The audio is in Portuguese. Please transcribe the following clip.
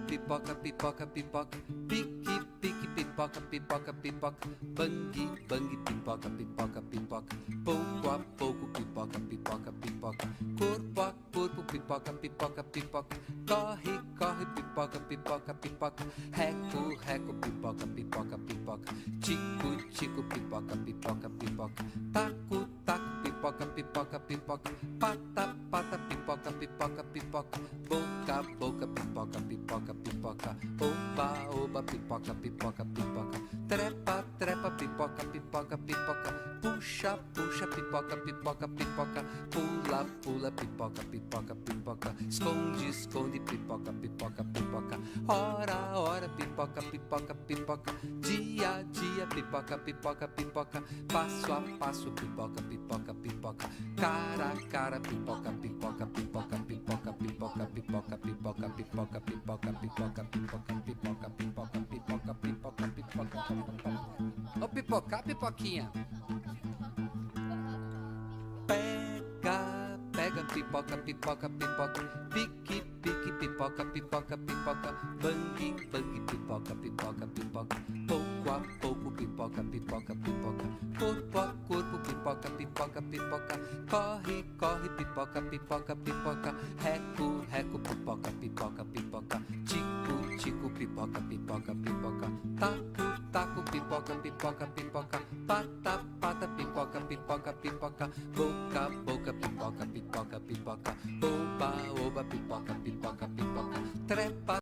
pipoca, pipoca, pipoca, pique, pique, pipoca, pipoca, pipoca, bang, bang, pipoca, pipoca, pipoca, pouco a pouco, pipoca, pipoca, pipoca, corpo a corpo, pipoca, pipoca, pipoca, corre, corre, pipoca, pipoca, pipoca, reco, reco, pipoca, pipoca, pipoca, tico, tico, pipoca, pipoca, pipoca, taco, taco, pipoca, pipoca, pipoca, pata, pata, pipoca, pipoca, pipoca, boca, boca, pipoca, pipoca, pipoca, oba, oba, pipoca, pipoca, pipoca, trepa, trepa, pipoca, pipoca, pipoca, puxa, puxa, pipoca, pipoca, pipoca, pula, pula, pipoca, pipoca, pipoca, esconde, esconde, pipoca, pipoca, pipoca, hora, hora, pipoca, pipoca, pipoca, dia, dia, pipoca, pipoca, pipoca, passo a passo, pipoca, pipoca, pipoca, cara a cara, pipoca, pipoca, pipoca, pipoca, pipoca, pipoca, pipoca, pipoca, pipoca, pipoca, pipoca, pipoca, pipoca, pipoca, pipoca, pipoca. Ô pipoca, pipoquinha. Pega, pega, pipoca, pipoca, pipoca, pique, pique, pipoca, pipoca, pipoca, bang, bang, pipoca, pipoca, pipoca, pouco a pouco, pipoca, pipoca, pipoca, corpo a corpo, pipoca, pipoca, pipoca, corre, corre, pipoca, pipoca, pipoca, reco, reco, pipoca, pipoca, pipoca, tico, tico, pipoca, pipoca, pipoca, taco, taco, pipoca, pipoca, pipoca, pata, pata, pipoca, pipoca, pipoca, boca, boca, pipoca, pipoca, pipoca, oba, oba, pipoca, pipoca, pipoca, trepa,